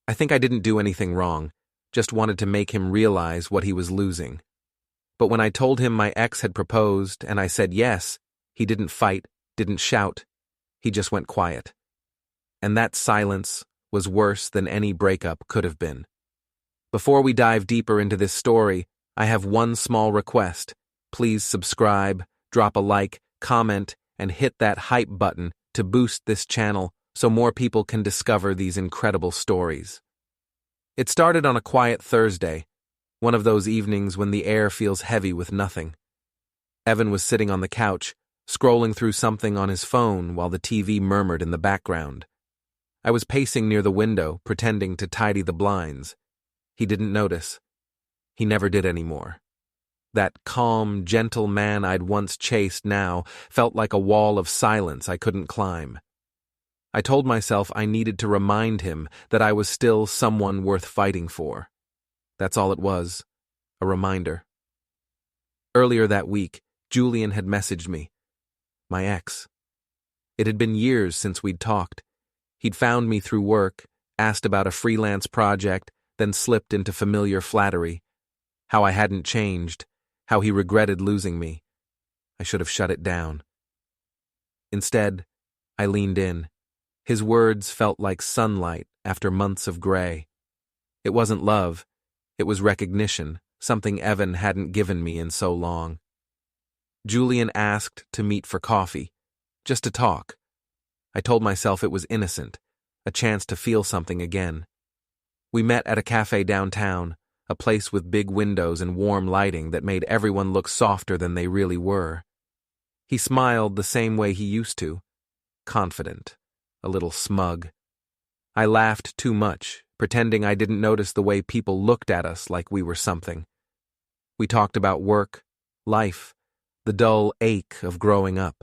I think I didn't do anything wrong, just wanted to make him realize what he was losing. But when I told him my ex had proposed and I said yes, he didn't fight, didn't shout. He just went quiet. And that silence was worse than any breakup could have been. Before we dive deeper into this story, I have one small request. Please subscribe, drop a like, comment, and hit that hype button to boost this channel so more people can discover these incredible stories. It started on a quiet Thursday, one of those evenings when the air feels heavy with nothing. Evan was sitting on the couch, scrolling through something on his phone while the TV murmured in the background. I was pacing near the window, pretending to tidy the blinds. He didn't notice. He never did anymore. That calm, gentle man I'd once chased now felt like a wall of silence I couldn't climb. I told myself I needed to remind him that I was still someone worth fighting for. That's all it was, a reminder. Earlier that week, Julian had messaged me. My ex. It had been years since we'd talked. He'd found me through work, asked about a freelance project, then slipped into familiar flattery. How I hadn't changed, how he regretted losing me. I should have shut it down. Instead, I leaned in. His words felt like sunlight after months of gray. It wasn't love, it was recognition, something Evan hadn't given me in so long. Julian asked to meet for coffee, just to talk. I told myself it was innocent, a chance to feel something again. We met at a cafe downtown, a place with big windows and warm lighting that made everyone look softer than they really were. He smiled the same way he used to, confident, a little smug. I laughed too much, pretending I didn't notice the way people looked at us like we were something. We talked about work, life, the dull ache of growing up.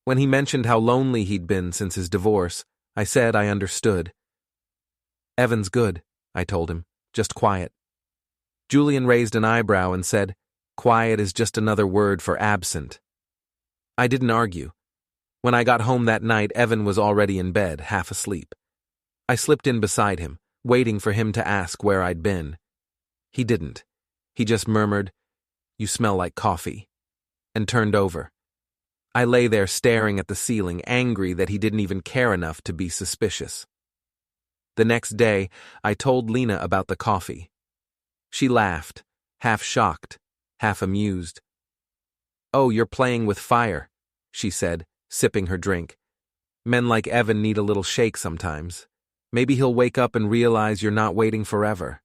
When he mentioned how lonely he'd been since his divorce, I said I understood. Evan's good, I told him, just quiet. Julian raised an eyebrow and said, quiet is just another word for absent. I didn't argue. When I got home that night, Evan was already in bed, half asleep. I slipped in beside him, waiting for him to ask where I'd been. He didn't. He just murmured, "You smell like coffee," and turned over. I lay there staring at the ceiling, angry that he didn't even care enough to be suspicious. The next day, I told Lena about the coffee. She laughed, half shocked, half amused. "Oh, you're playing with fire," she said, sipping her drink. "Men like Evan need a little shake sometimes. Maybe he'll wake up and realize you're not waiting forever."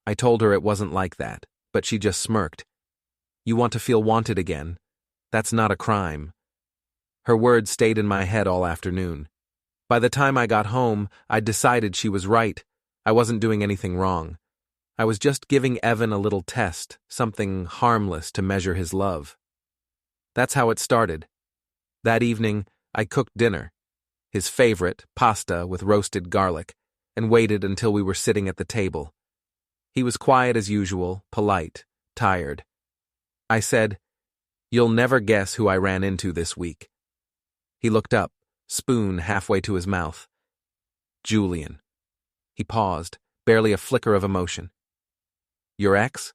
I told her it wasn't like that, but she just smirked. "You want to feel wanted again? That's not a crime." Her words stayed in my head all afternoon. By the time I got home, I'd decided she was right. I wasn't doing anything wrong. I was just giving Evan a little test, something harmless to measure his love. That's how it started. That evening, I cooked dinner, his favorite, pasta with roasted garlic, and waited until we were sitting at the table. He was quiet as usual, polite, tired. I said, "You'll never guess who I ran into this week." He looked up, spoon halfway to his mouth. "Julian." He paused, barely a flicker of emotion. "Your ex?"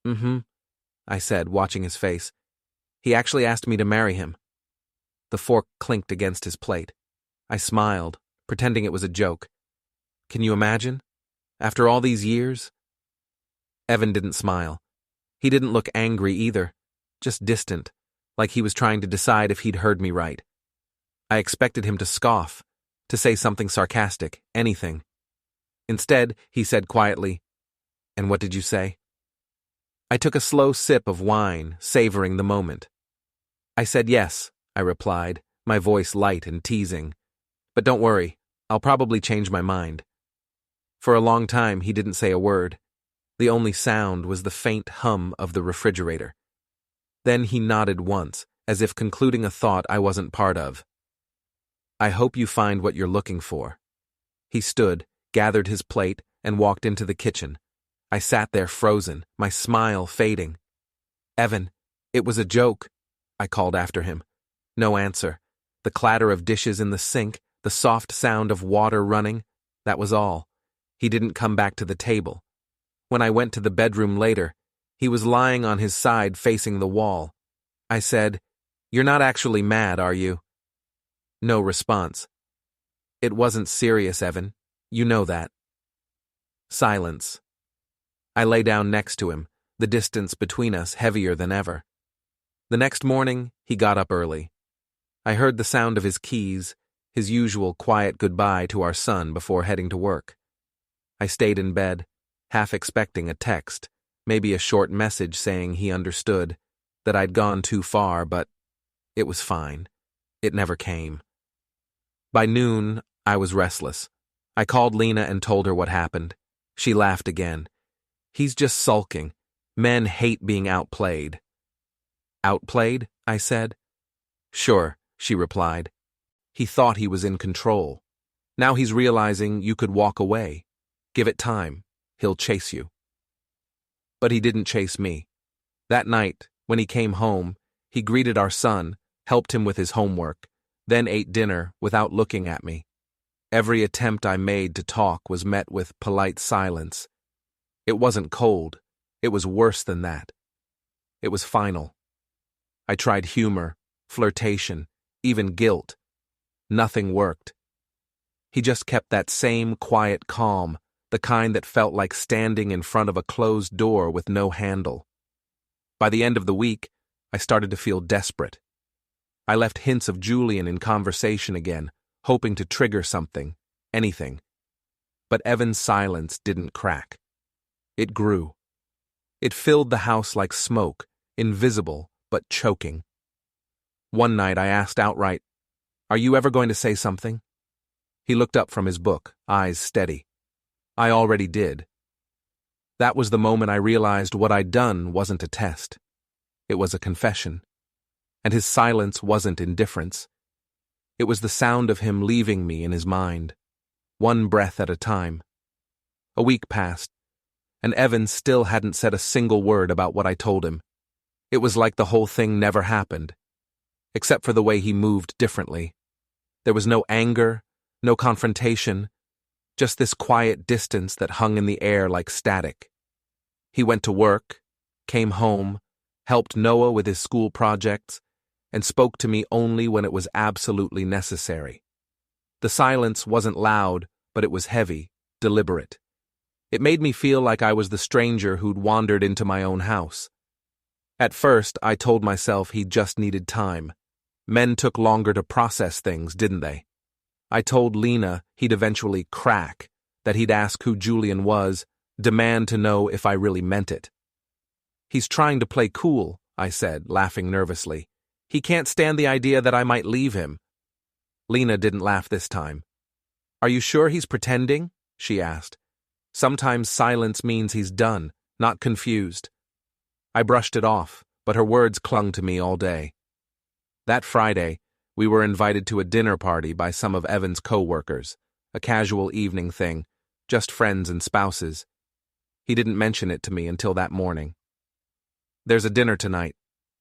"Mm-hmm," I said, watching his face. "He actually asked me to marry him." The fork clinked against his plate. I smiled, pretending it was a joke. Can you imagine? After all these years? Evan didn't smile. He didn't look angry either, just distant, like he was trying to decide if he'd heard me right. I expected him to scoff, to say something sarcastic, anything. Instead, he said quietly, "And what did you say?" I took a slow sip of wine, savoring the moment. "I said yes," I replied, my voice light and teasing. "But don't worry, I'll probably change my mind." For a long time, he didn't say a word. The only sound was the faint hum of the refrigerator. Then he nodded once, as if concluding a thought I wasn't part of. "I hope you find what you're looking for." He stood, gathered his plate, and walked into the kitchen. I sat there frozen, my smile fading. "Evan, it was a joke," I called after him. No answer. The clatter of dishes in the sink, the soft sound of water running, That was all. He didn't come back to the table. When I went to the bedroom later, he was lying on his side facing the wall. I said, "You're not actually mad, are you?" No response. "It wasn't serious, Evan. You know that." Silence. I lay down next to him, the distance between us heavier than ever. The next morning, he got up early. I heard the sound of his keys, his usual quiet goodbye to our son before heading to work. I stayed in bed, half expecting a text, maybe a short message saying he understood, that I'd gone too far, but it was fine. It never came. By noon, I was restless. I called Lena and told her what happened. She laughed again. "He's just sulking. Men hate being outplayed." "Outplayed?" I said. "Sure," she replied. "He thought he was in control. Now he's realizing you could walk away. Give it time. He'll chase you." But he didn't chase me. That night, when he came home, he greeted our son, helped him with his homework, then ate dinner without looking at me. Every attempt I made to talk was met with polite silence. It wasn't cold. It was worse than that. It was final. I tried humor, flirtation, even guilt. Nothing worked. He just kept that same quiet calm, the kind that felt like standing in front of a closed door with no handle. By the end of the week, I started to feel desperate. I left hints of Julian in conversation again, hoping to trigger something, anything. But Evan's silence didn't crack. It grew. It filled the house like smoke, invisible but choking. One night I asked outright, "Are you ever going to say something?" He looked up from his book, eyes steady. I already did. That was the moment I realized what I'd done wasn't a test. It was a confession. And his silence wasn't indifference. It was the sound of him leaving me in his mind, one breath at a time. A week passed, and Evan still hadn't said a single word about what I told him. It was like the whole thing never happened, except for the way he moved differently. There was no anger, no confrontation, just this quiet distance that hung in the air like static. He went to work, came home, helped Noah with his school projects, and spoke to me only when it was absolutely necessary. The silence wasn't loud, but it was heavy, deliberate. It made me feel like I was the stranger who'd wandered into my own house. At first, I told myself he just needed time. Men took longer to process things, didn't they? I told Lena he'd eventually crack, that he'd ask who Julian was, demand to know if I really meant it. "He's trying to play cool," I said, laughing nervously. "He can't stand the idea that I might leave him." Lena didn't laugh this time. "Are you sure he's pretending?" she asked. "Sometimes silence means he's done, not confused." I brushed it off, but her words clung to me all day. That Friday, we were invited to a dinner party by some of Evan's co-workers, a casual evening thing, just friends and spouses. He didn't mention it to me until that morning. "There's a dinner tonight,"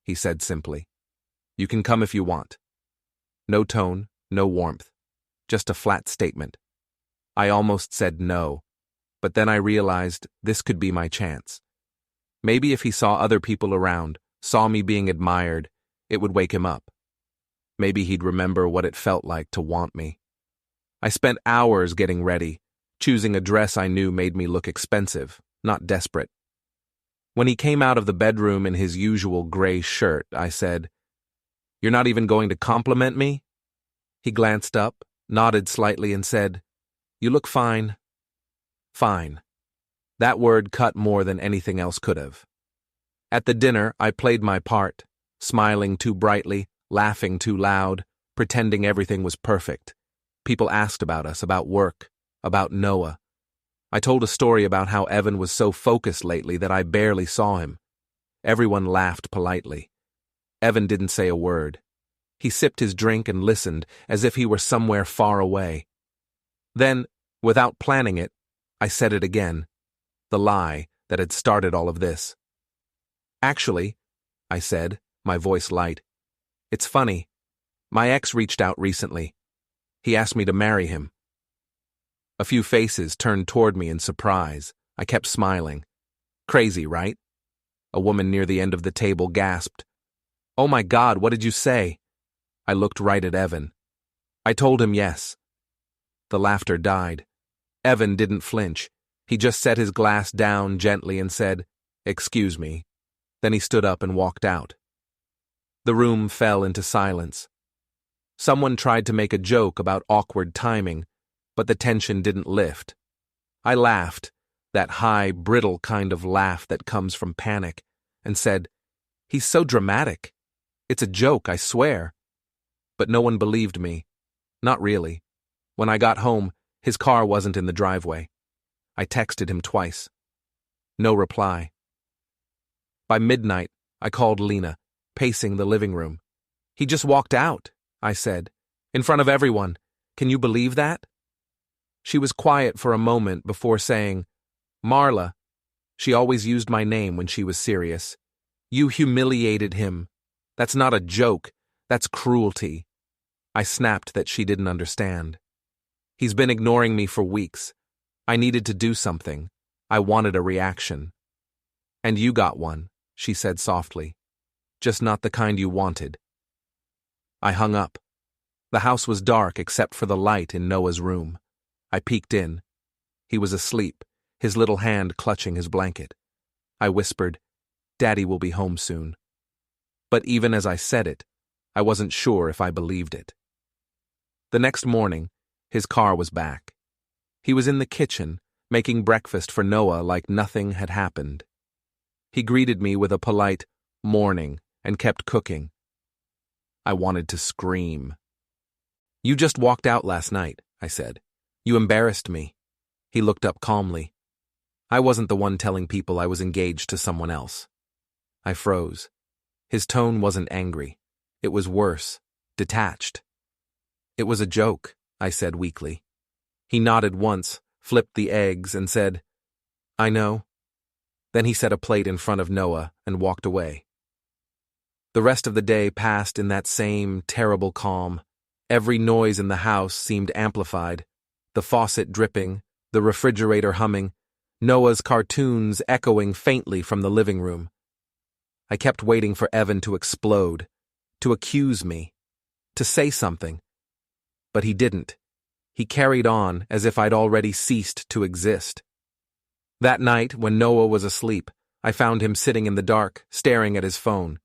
he said simply. "You can come if you want." No tone, no warmth, just a flat statement. I almost said no, but then I realized this could be my chance. Maybe if he saw other people around, saw me being admired, it would wake him up. Maybe he'd remember what it felt like to want me. I spent hours getting ready, choosing a dress I knew made me look expensive, not desperate. When he came out of the bedroom in his usual gray shirt, I said, "You're not even going to compliment me?" He glanced up, nodded slightly, and said, "You look fine." Fine. That word cut more than anything else could have. At the dinner, I played my part, smiling too brightly, laughing too loud, pretending everything was perfect. People asked about us, about work, about Noah. I told a story about how Evan was so focused lately that I barely saw him. Everyone laughed politely. Evan didn't say a word. He sipped his drink and listened as if he were somewhere far away. Then, without planning it, I said it again, the lie that had started all of this. "Actually," I said, my voice light, "it's funny. My ex reached out recently. He asked me to marry him." A few faces turned toward me in surprise. I kept smiling. Crazy, right? A woman near the end of the table gasped. "Oh my God, what did you say?" I looked right at Evan. I told him yes. The laughter died. Evan didn't flinch. He just set his glass down gently and said, "Excuse me." Then he stood up and walked out. The room fell into silence. Someone tried to make a joke about awkward timing, but the tension didn't lift. I laughed, that high, brittle kind of laugh that comes from panic, and said, "He's so dramatic. It's a joke, I swear." But no one believed me. Not really. When I got home, his car wasn't in the driveway. I texted him twice. No reply. By midnight, I called Lena, pacing the living room. "He just walked out," I said, "in front of everyone. Can you believe that?" She was quiet for a moment before saying, "Marla," she always used my name when she was serious, "you humiliated him. That's not a joke. That's cruelty." I snapped that she didn't understand. "He's been ignoring me for weeks. I needed to do something. I wanted a reaction." "And you got one," she said softly. "Just not the kind you wanted." I hung up. The house was dark except for the light in Noah's room. I peeked in. He was asleep, his little hand clutching his blanket. I whispered, "Daddy will be home soon." But even as I said it, I wasn't sure if I believed it. The next morning, his car was back. He was in the kitchen, making breakfast for Noah like nothing had happened. He greeted me with a polite "morning" and kept cooking. I wanted to scream. "You just walked out last night," I said. "You embarrassed me." He looked up calmly. I wasn't the one telling people I was engaged to someone else. I froze. His tone wasn't angry. It was worse, detached. "It was a joke," I said weakly. He nodded once, flipped the eggs, and said, "I know." Then he set a plate in front of Noah and walked away. The rest of the day passed in that same terrible calm. Every noise in the house seemed amplified. The faucet dripping, the refrigerator humming, Noah's cartoons echoing faintly from the living room. I kept waiting for Evan to explode, to accuse me, to say something. But he didn't. He carried on as if I'd already ceased to exist. That night, when Noah was asleep, I found him sitting in the dark, staring at his phone.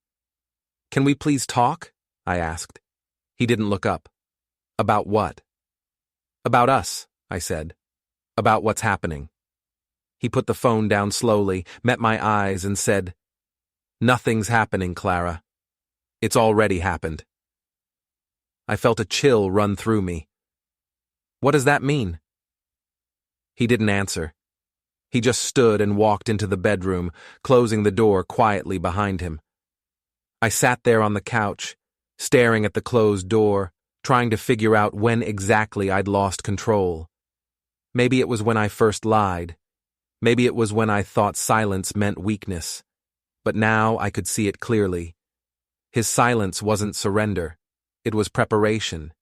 "Can we please talk?" I asked. He didn't look up. "About what?" "About us," I said. "About what's happening." He put the phone down slowly, met my eyes, and said, "Nothing's happening, Clara. It's already happened." I felt a chill run through me. "What does that mean?" He didn't answer. He just stood and walked into the bedroom, closing the door quietly behind him. I sat there on the couch, staring at the closed door, trying to figure out when exactly I'd lost control. Maybe it was when I first lied. Maybe it was when I thought silence meant weakness. But now I could see it clearly. His silence wasn't surrender. It was preparation.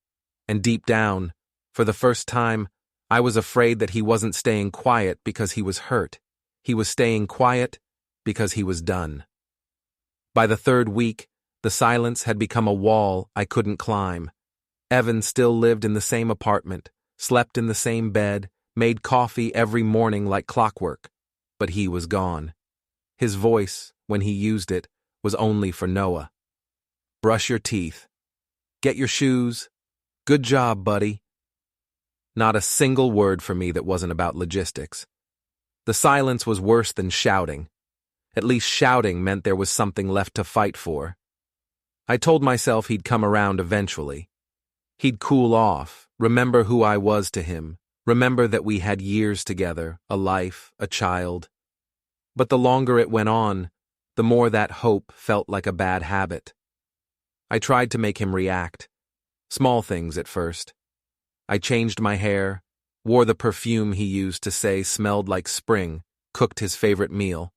And deep down, for the first time, I was afraid that he wasn't staying quiet because he was hurt. He was staying quiet because he was done. By the third week, the silence had become a wall I couldn't climb. Evan still lived in the same apartment, slept in the same bed, made coffee every morning like clockwork. But he was gone. His voice, when he used it, was only for Noah. "Brush your teeth. Get your shoes. Good job, buddy." Not a single word for me that wasn't about logistics. The silence was worse than shouting. At least shouting meant there was something left to fight for. I told myself he'd come around eventually. He'd cool off, remember who I was to him, remember that we had years together, a life, a child. But the longer it went on, the more that hope felt like a bad habit. I tried to make him react. Small things at first. I changed my hair, wore the perfume he used to say smelled like spring, cooked his favorite meal.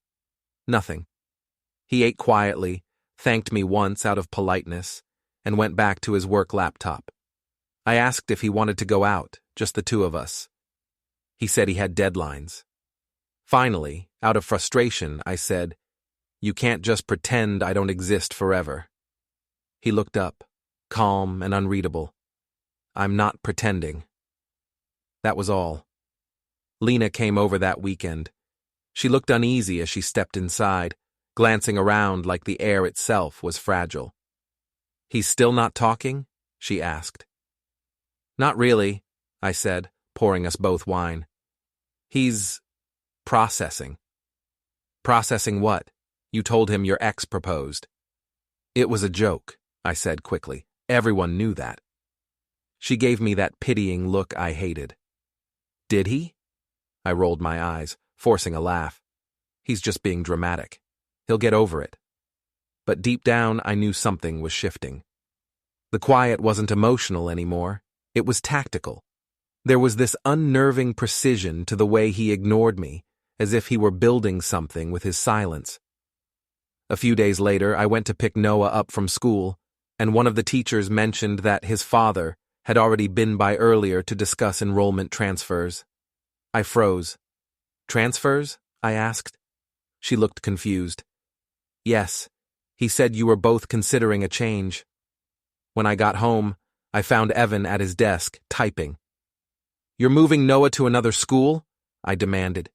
Nothing. He ate quietly, thanked me once out of politeness, and went back to his work laptop. I asked if he wanted to go out, just the two of us. He said he had deadlines. Finally, out of frustration, I said, "You can't just pretend I don't exist forever." He looked up, calm and unreadable. "I'm not pretending." That was all. Lena came over that weekend. She looked uneasy as she stepped inside, glancing around like the air itself was fragile. "He's still not talking?" she asked. "Not really," I said, pouring us both wine. "He's processing." "Processing what? You told him your ex proposed." "It was a joke," I said quickly. "Everyone knew that." She gave me that pitying look I hated. "Did he?" I rolled my eyes, forcing a laugh. "He's just being dramatic. He'll get over it." But deep down, I knew something was shifting. The quiet wasn't emotional anymore. It was tactical. There was this unnerving precision to the way he ignored me, as if he were building something with his silence. A few days later, I went to pick Noah up from school, and one of the teachers mentioned that his father had already been by earlier to discuss enrollment transfers. I froze. "Transfers?" I asked. She looked confused. "Yes, he said you were both considering a change." When I got home, I found Evan at his desk, typing. "You're moving Noah to another school?" I demanded.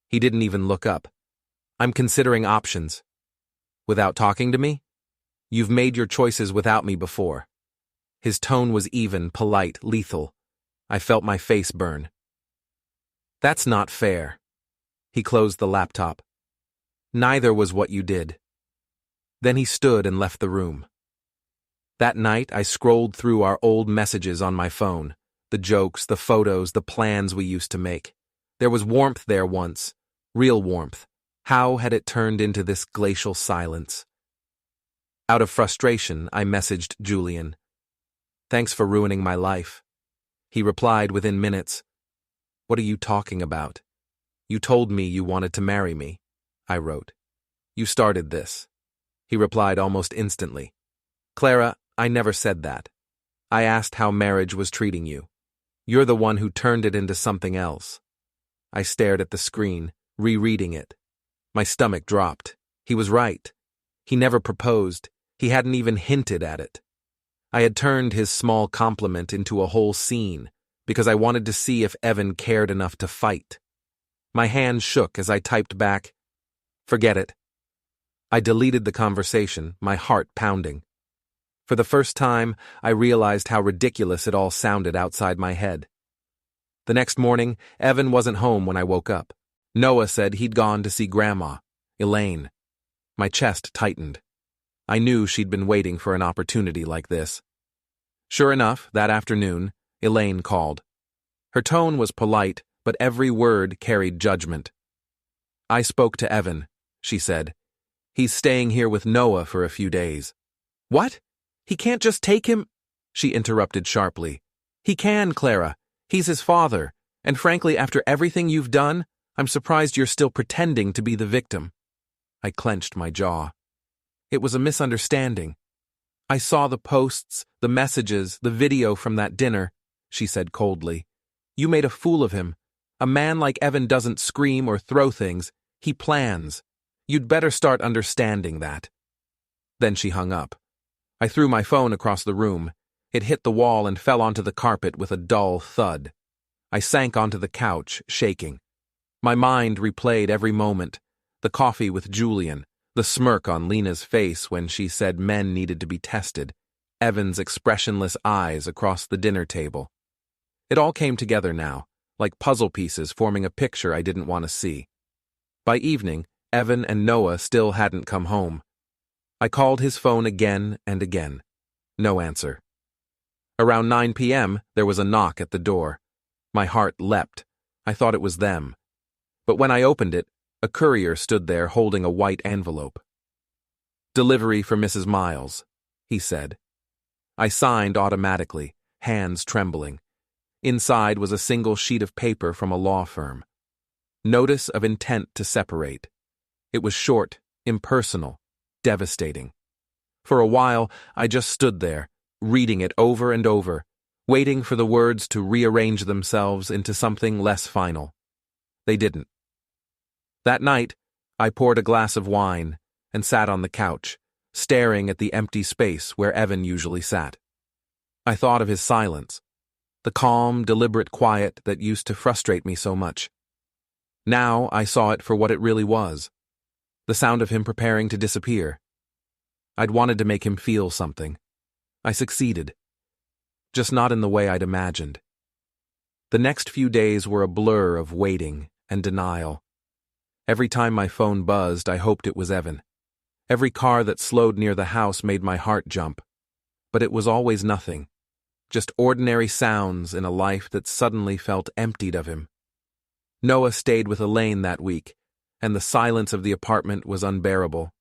He didn't even look up. "I'm considering options." "Without talking to me?" "You've made your choices without me before." His tone was even, polite, lethal. I felt my face burn. "That's not fair." He closed the laptop. "Neither was what you did." Then he stood and left the room. That night, I scrolled through our old messages on my phone, the jokes, the photos, the plans we used to make. There was warmth there once, real warmth. How had it turned into this glacial silence? Out of frustration, I messaged Julian. "Thanks for ruining my life." He replied within minutes. "What are you talking about? You told me you wanted to marry me," I wrote. "You started this." He replied almost instantly. "Clara, I never said that. I asked how marriage was treating you. You're the one who turned it into something else." I stared at the screen, rereading it. My stomach dropped. He was right. He never proposed. He hadn't even hinted at it. I had turned his small compliment into a whole scene because I wanted to see if Evan cared enough to fight. My hand shook as I typed back, "Forget it." I deleted the conversation, my heart pounding. For the first time, I realized how ridiculous it all sounded outside my head. The next morning, Evan wasn't home when I woke up. Noah said he'd gone to see Grandma, Elaine. My chest tightened. I knew she'd been waiting for an opportunity like this. Sure enough, that afternoon, Elaine called. Her tone was polite, but every word carried judgment. "I spoke to Evan," she said. "He's staying here with Noah for a few days." "What? He can't just take him?" She interrupted sharply. "He can, Clara. He's his father, and frankly, after everything you've done, I'm surprised you're still pretending to be the victim." I clenched my jaw. It was a misunderstanding. "I saw the posts, the messages, the video from that dinner," she said coldly. "You made a fool of him. A man like Evan doesn't scream or throw things. He plans. You'd better start understanding that." Then she hung up. I threw my phone across the room. It hit the wall and fell onto the carpet with a dull thud. I sank onto the couch, shaking. My mind replayed every moment. The coffee with Julian, the smirk on Lena's face when she said men needed to be tested, Evan's expressionless eyes across the dinner table. It all came together now, like puzzle pieces forming a picture I didn't want to see. By evening, Evan and Noah still hadn't come home. I called his phone again and again. No answer. Around 9 p.m., there was a knock at the door. My heart leapt. I thought it was them. But when I opened it, a courier stood there holding a white envelope. "Delivery for Mrs. Miles," he said. I signed automatically, hands trembling. Inside was a single sheet of paper from a law firm. Notice of intent to separate. It was short, impersonal, devastating. For a while, I just stood there, reading it over and over, waiting for the words to rearrange themselves into something less final. They didn't. That night, I poured a glass of wine and sat on the couch, staring at the empty space where Evan usually sat. I thought of his silence, the calm, deliberate quiet that used to frustrate me so much. Now I saw it for what it really was, the sound of him preparing to disappear. I'd wanted to make him feel something. I succeeded, just not in the way I'd imagined. The next few days were a blur of waiting and denial. Every time my phone buzzed, I hoped it was Evan. Every car that slowed near the house made my heart jump. But it was always nothing, just ordinary sounds in a life that suddenly felt emptied of him. Noah stayed with Elaine that week, and the silence of the apartment was unbearable.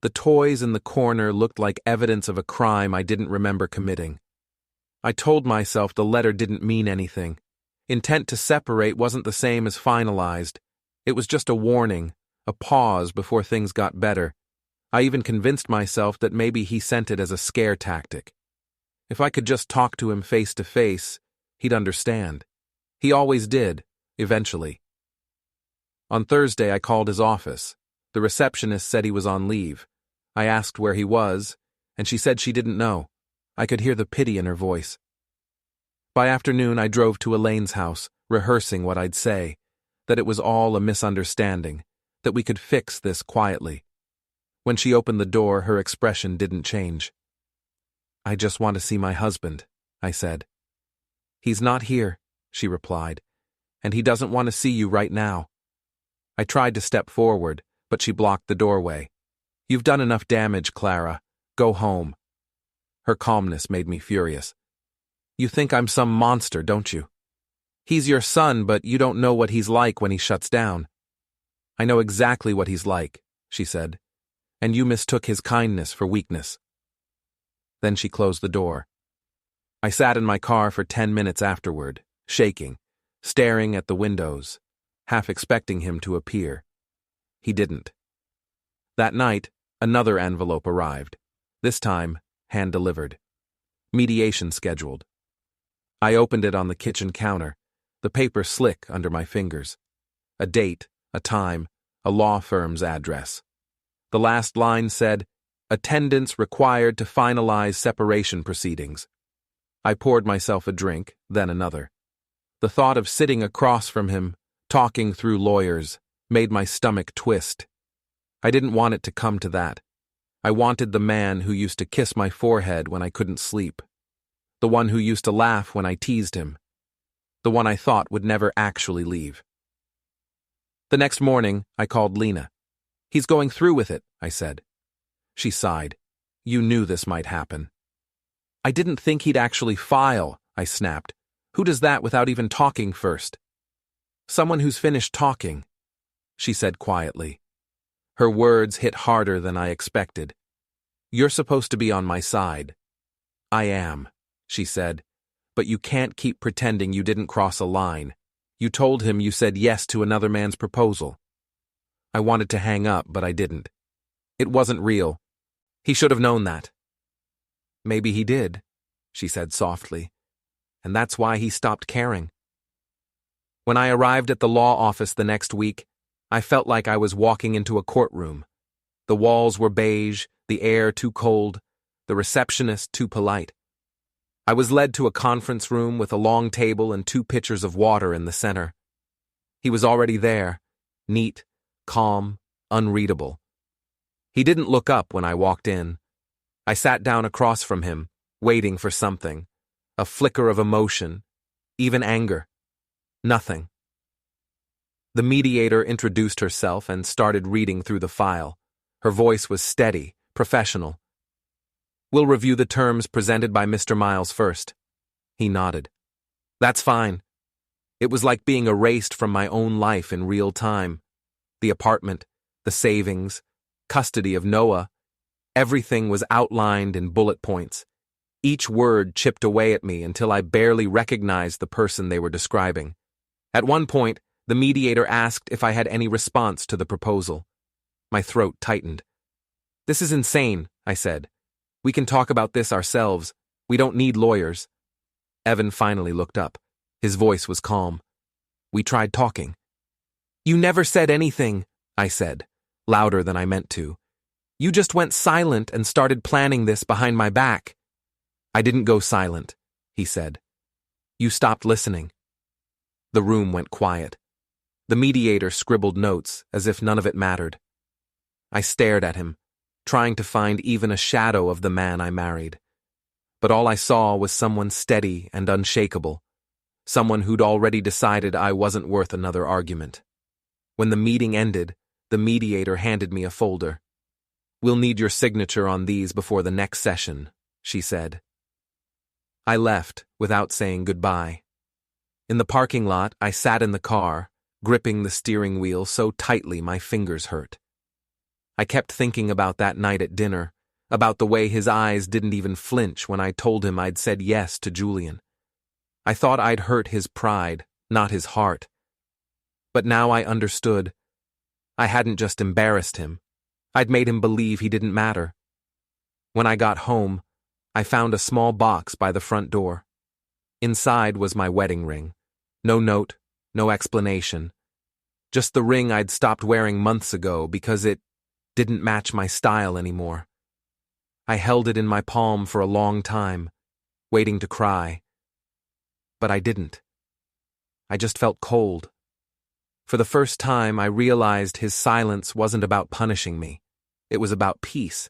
The toys in the corner looked like evidence of a crime I didn't remember committing. I told myself the letter didn't mean anything. Intent to separate wasn't the same as finalized. It was just a warning, a pause before things got better. I even convinced myself that maybe he sent it as a scare tactic. If I could just talk to him face to face, he'd understand. He always did, eventually. On Thursday, I called his office. The receptionist said he was on leave. I asked where he was, and she said she didn't know. I could hear the pity in her voice. By afternoon, I drove to Elaine's house, rehearsing what I'd say, that it was all a misunderstanding, that we could fix this quietly. When she opened the door, her expression didn't change. "I just want to see my husband," I said. "He's not here," she replied, "and he doesn't want to see you right now." I tried to step forward, but she blocked the doorway. "You've done enough damage, Clara. Go home." Her calmness made me furious. "You think I'm some monster, don't you? He's your son, but you don't know what he's like when he shuts down." "I know exactly what he's like," she said, "and you mistook his kindness for weakness." Then she closed the door. I sat in my car for 10 minutes afterward, shaking, staring at the windows, half expecting him to appear. He didn't. That night, another envelope arrived, this time hand-delivered. Mediation scheduled. I opened it on the kitchen counter, the paper slick under my fingers. A date, a time, a law firm's address. The last line said, "Attendance required to finalize separation proceedings." I poured myself a drink, then another. The thought of sitting across from him, talking through lawyers, made my stomach twist. I didn't want it to come to that. I wanted the man who used to kiss my forehead when I couldn't sleep. The one who used to laugh when I teased him. The one I thought would never actually leave. The next morning, I called Lena. "He's going through with it," I said. She sighed. "You knew this might happen." "I didn't think he'd actually file," I snapped. "Who does that without even talking first?" "Someone who's finished talking," she said quietly. Her words hit harder than I expected. "You're supposed to be on my side." "I am," she said, "but you can't keep pretending you didn't cross a line. You told him you said yes to another man's proposal." I wanted to hang up, but I didn't. It wasn't real. He should have known that. "Maybe he did," she said softly, "and that's why he stopped caring." When I arrived at the law office the next week, I felt like I was walking into a courtroom. The walls were beige, the air too cold, the receptionist too polite. I was led to a conference room with a long table and 2 pitchers of water in the center. He was already there, neat, calm, unreadable. He didn't look up when I walked in. I sat down across from him, waiting for something, a flicker of emotion, even anger. Nothing. The mediator introduced herself and started reading through the file. Her voice was steady, professional. "We'll review the terms presented by Mr. Miles first." He nodded. "That's fine." It was like being erased from my own life in real time. The apartment, the savings, custody of Noah, everything was outlined in bullet points. Each word chipped away at me until I barely recognized the person they were describing. At one point, the mediator asked if I had any response to the proposal. My throat tightened. "This is insane," I said. "We can talk about this ourselves. We don't need lawyers." Evan finally looked up. His voice was calm. We tried talking. You never said anything, I said, louder than I meant to. You just went silent and started planning this behind my back. I didn't go silent, he said. You stopped listening. The room went quiet. The mediator scribbled notes as if none of it mattered. I stared at him, trying to find even a shadow of the man I married. But all I saw was someone steady and unshakable, someone who'd already decided I wasn't worth another argument. When the meeting ended, the mediator handed me a folder. We'll need your signature on these before the next session, she said. I left without saying goodbye. In the parking lot, I sat in the car, gripping the steering wheel so tightly my fingers hurt. I kept thinking about that night at dinner, about the way his eyes didn't even flinch when I told him I'd said yes to Julian. I thought I'd hurt his pride, not his heart. But now I understood. I hadn't just embarrassed him. I'd made him believe he didn't matter. When I got home, I found a small box by the front door. Inside was my wedding ring. No note, no explanation. Just the ring I'd stopped wearing months ago because it didn't match my style anymore. I held it in my palm for a long time, waiting to cry. But I didn't. I just felt cold. For the first time, I realized his silence wasn't about punishing me. It was about peace.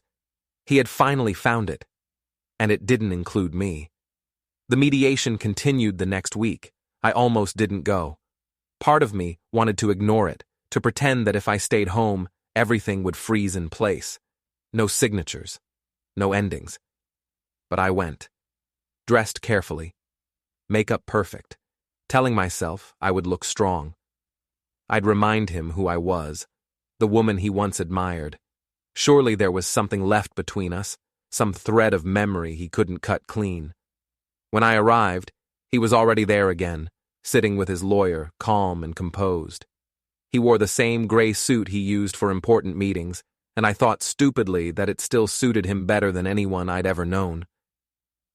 He had finally found it. And it didn't include me. The mediation continued the next week. I almost didn't go. Part of me wanted to ignore it, to pretend that if I stayed home, everything would freeze in place. No signatures. No endings. But I went. Dressed carefully. Makeup perfect. Telling myself I would look strong. I'd remind him who I was, the woman he once admired. Surely there was something left between us, some thread of memory he couldn't cut clean. When I arrived, he was already there again, sitting with his lawyer, calm and composed. He wore the same gray suit he used for important meetings, and I thought stupidly that it still suited him better than anyone I'd ever known.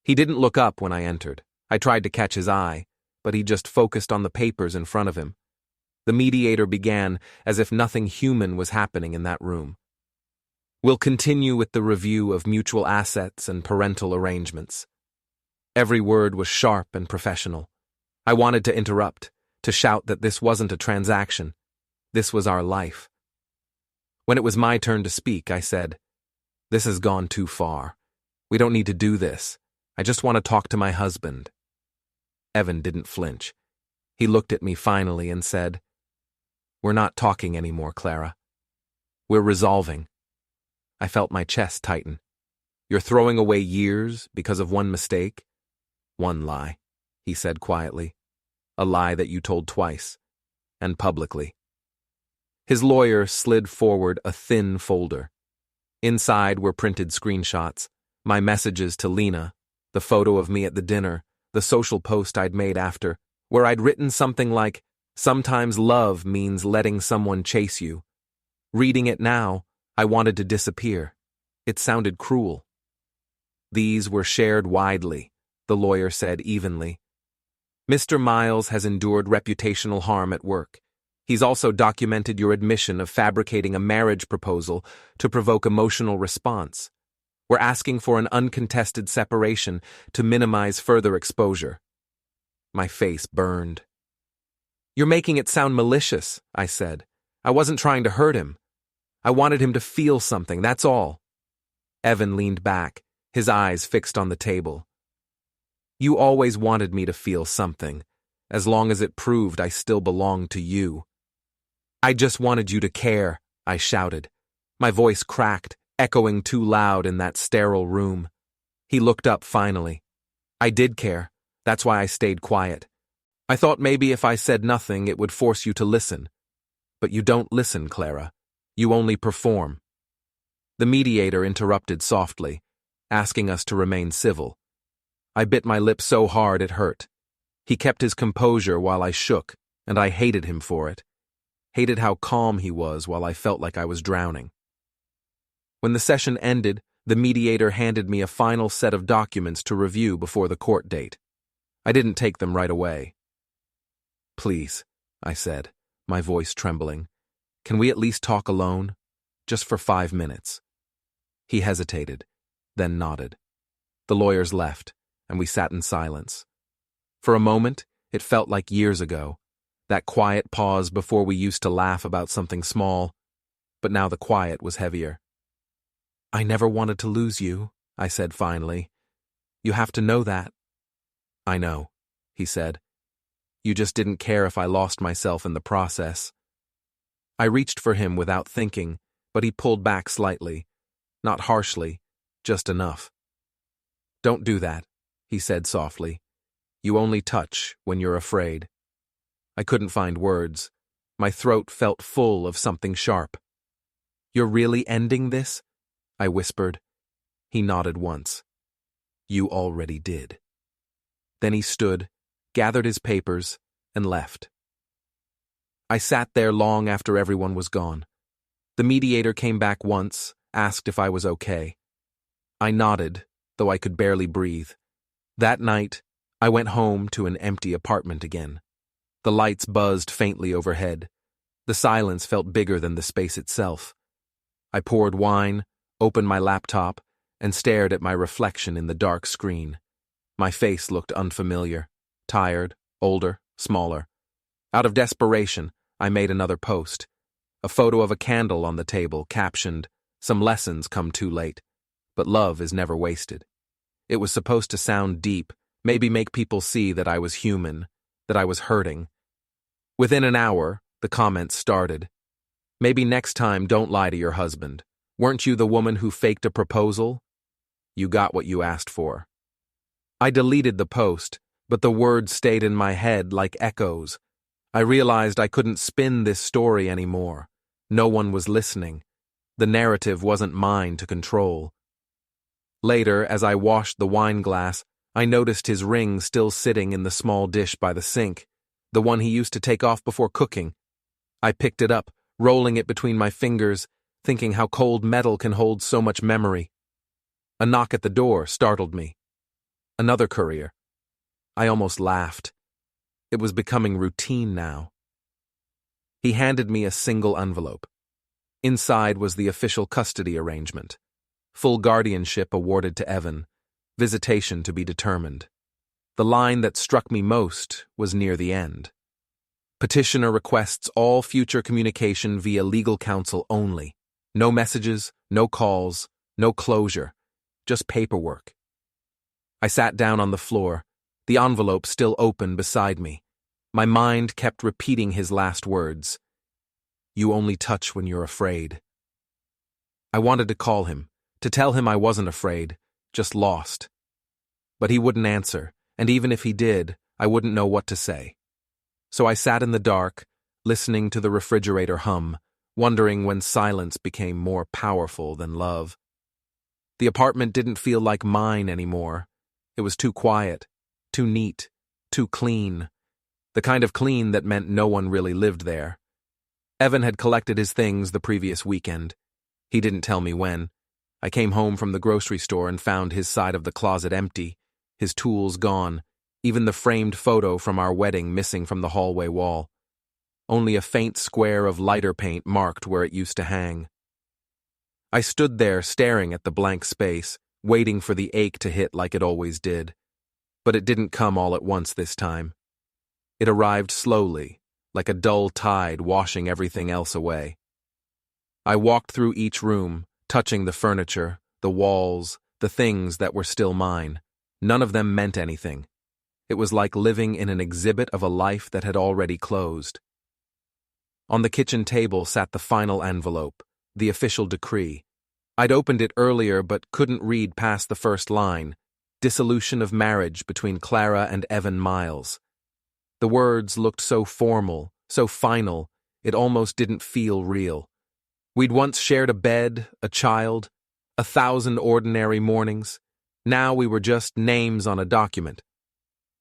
He didn't look up when I entered. I tried to catch his eye, but he just focused on the papers in front of him. The mediator began as if nothing human was happening in that room. We'll continue with the review of mutual assets and parental arrangements. Every word was sharp and professional. I wanted to interrupt, to shout that this wasn't a transaction. This was our life. When it was my turn to speak, I said, "This has gone too far. We don't need to do this. I just want to talk to my husband." Evan didn't flinch. He looked at me finally and said, "We're not talking anymore, Clara. We're resolving." I felt my chest tighten. "You're throwing away years because of one mistake?" "One lie," he said quietly. "A lie that you told twice, and publicly." His lawyer slid forward a thin folder. Inside were printed screenshots, my messages to Lena, the photo of me at the dinner, the social post I'd made after, where I'd written something like, "Sometimes love means letting someone chase you." Reading it now, I wanted to disappear. It sounded cruel. "These were shared widely," the lawyer said evenly. "Mr. Miles has endured reputational harm at work. He's also documented your admission of fabricating a marriage proposal to provoke emotional response. We're asking for an uncontested separation to minimize further exposure." My face burned. "You're making it sound malicious," I said. "I wasn't trying to hurt him. I wanted him to feel something, that's all." Evan leaned back, his eyes fixed on the table. "You always wanted me to feel something, as long as it proved I still belonged to you." "I just wanted you to care," I shouted. My voice cracked, echoing too loud in that sterile room. He looked up finally. "I did care. That's why I stayed quiet. I thought maybe if I said nothing it would force you to listen. But you don't listen, Clara. You only perform." The mediator interrupted softly, asking us to remain civil. I bit my lip so hard it hurt. He kept his composure while I shook, and I hated him for it. Hated how calm he was while I felt like I was drowning. When the session ended, the mediator handed me a final set of documents to review before the court date. I didn't take them right away. "Please," I said, my voice trembling, "can we at least talk alone? Just for 5 minutes." He hesitated, then nodded. The lawyers left, and we sat in silence. For a moment, it felt like years ago, that quiet pause before we used to laugh about something small, but now the quiet was heavier. "I never wanted to lose you," I said finally. "You have to know that." "I know," he said. "You just didn't care if I lost myself in the process." I reached for him without thinking, but he pulled back slightly. Not harshly, just enough. "Don't do that," he said softly. "You only touch when you're afraid." I couldn't find words. My throat felt full of something sharp. "You're really ending this?" I whispered. He nodded once. "You already did." Then he stood, gathered his papers, and left. I sat there long after everyone was gone. The mediator came back once, asked if I was okay. I nodded, though I could barely breathe. That night, I went home to an empty apartment again. The lights buzzed faintly overhead. The silence felt bigger than the space itself. I poured wine, opened my laptop, and stared at my reflection in the dark screen. My face looked unfamiliar, tired, older, smaller. Out of desperation, I made another post. A photo of a candle on the table, captioned, "Some lessons come too late, but love is never wasted." It was supposed to sound deep, maybe make people see that I was human, that I was hurting. Within an hour, the comments started. "Maybe next time don't lie to your husband. Weren't you the woman who faked a proposal? You got what you asked for." I deleted the post, but the words stayed in my head like echoes. I realized I couldn't spin this story anymore. No one was listening. The narrative wasn't mine to control. Later, as I washed the wine glass, I noticed his ring still sitting in the small dish by the sink, the one he used to take off before cooking. I picked it up, rolling it between my fingers, thinking how cold metal can hold so much memory. A knock at the door startled me. Another courier. I almost laughed. It was becoming routine now. He handed me a single envelope. Inside was the official custody arrangement. Full guardianship awarded to Evan. Visitation to be determined. The line that struck me most was near the end. Petitioner requests all future communication via legal counsel only. No messages, no calls, no closure. Just paperwork. I sat down on the floor, the envelope still open beside me. My mind kept repeating his last words. "You only touch when you're afraid." I wanted to call him, to tell him I wasn't afraid, just lost. But he wouldn't answer, and even if he did, I wouldn't know what to say. So I sat in the dark, listening to the refrigerator hum, wondering when silence became more powerful than love. The apartment didn't feel like mine anymore. It was too quiet, too neat, too clean. The kind of clean that meant no one really lived there. Evan had collected his things the previous weekend. He didn't tell me when. I came home from the grocery store and found his side of the closet empty, his tools gone, even the framed photo from our wedding missing from the hallway wall. Only a faint square of lighter paint marked where it used to hang. I stood there staring at the blank space, waiting for the ache to hit like it always did. But it didn't come all at once this time. It arrived slowly, like a dull tide washing everything else away. I walked through each room, touching the furniture, the walls, the things that were still mine. None of them meant anything. It was like living in an exhibit of a life that had already closed. On the kitchen table sat the final envelope, the official decree. I'd opened it earlier but couldn't read past the first line, dissolution of marriage between Clara and Evan Miles. The words looked so formal, so final, it almost didn't feel real. We'd once shared a bed, a child, 1,000 ordinary mornings. Now we were just names on a document.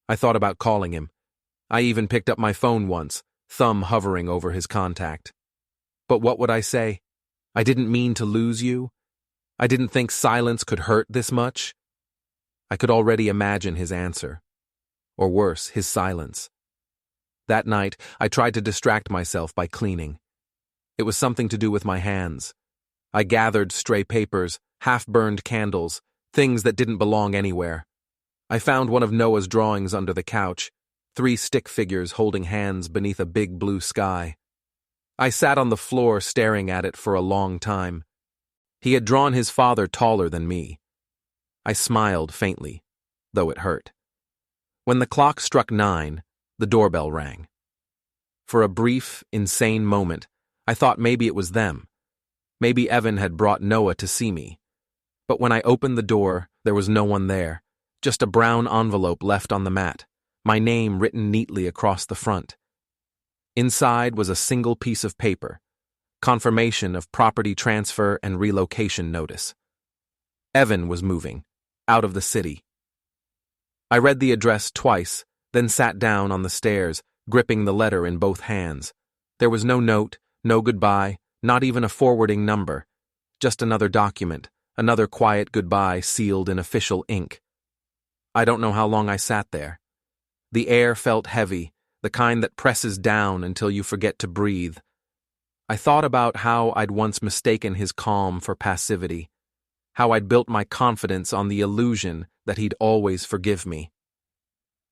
I thought about calling him. I even picked up my phone once, thumb hovering over his contact. But what would I say? I didn't mean to lose you. I didn't think silence could hurt this much. I could already imagine his answer. or worse, his silence. That night, I tried to distract myself by cleaning. It was something to do with my hands. I gathered stray papers, half-burned candles, things that didn't belong anywhere. I found one of Noah's drawings under the couch, 3 stick figures holding hands beneath a big blue sky. I sat on the floor staring at it for a long time. He had drawn his father taller than me. I smiled faintly, though it hurt. When the clock struck 9, the doorbell rang. For a brief, insane moment, I thought maybe it was them. Maybe Evan had brought Noah to see me. But when I opened the door, there was no one there, just a brown envelope left on the mat, my name written neatly across the front. Inside was a single piece of paper, confirmation of property transfer and relocation notice. Evan was moving, out of the city. I read the address twice, then sat down on the stairs, gripping the letter in both hands. There was no note, no goodbye, not even a forwarding number. Just another document, another quiet goodbye sealed in official ink. I don't know how long I sat there. The air felt heavy, the kind that presses down until you forget to breathe. I thought about how I'd once mistaken his calm for passivity, how I'd built my confidence on the illusion that he'd always forgive me.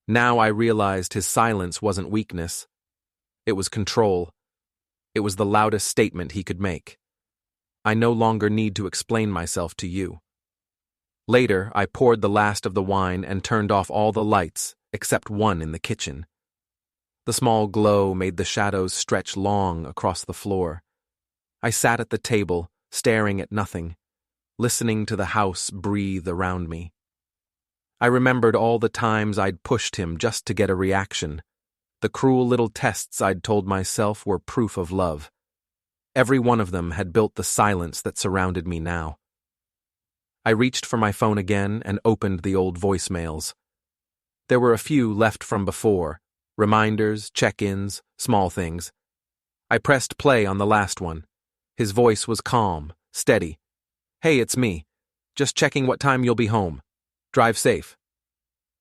Now I realized his silence wasn't weakness. It was control. It was the loudest statement he could make. I no longer need to explain myself to you. Later, I poured the last of the wine and turned off all the lights, except one in the kitchen. The small glow made the shadows stretch long across the floor. I sat at the table, staring at nothing, listening to the house breathe around me. I remembered all the times I'd pushed him just to get a reaction, the cruel little tests I'd told myself were proof of love. Every one of them had built the silence that surrounded me now. I reached for my phone again and opened the old voicemails. There were a few left from before, reminders, check-ins, small things. I pressed play on the last one. His voice was calm, steady. "Hey, it's me. Just checking what time you'll be home. Drive safe."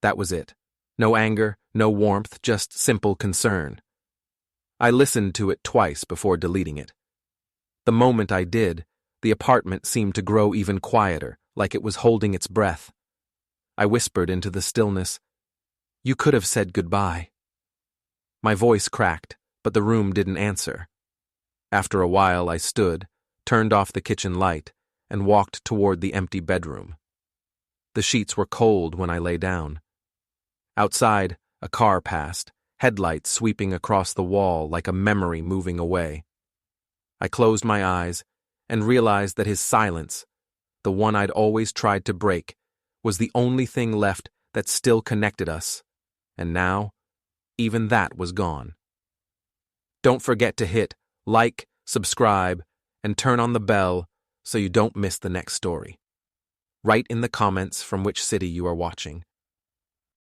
That was it. No anger, no warmth, just simple concern. I listened to it twice before deleting it. The moment I did, the apartment seemed to grow even quieter, like it was holding its breath. I whispered into the stillness, "You could have said goodbye." My voice cracked, but the room didn't answer. After a while, I stood, turned off the kitchen light, and walked toward the empty bedroom. The sheets were cold when I lay down. Outside, a car passed, headlights sweeping across the wall like a memory moving away. I closed my eyes and realized that his silence, the one I'd always tried to break, was the only thing left that still connected us, and now, even that was gone. Don't forget to hit like, subscribe, and turn on the bell so you don't miss the next story. Write in the comments from which city you are watching.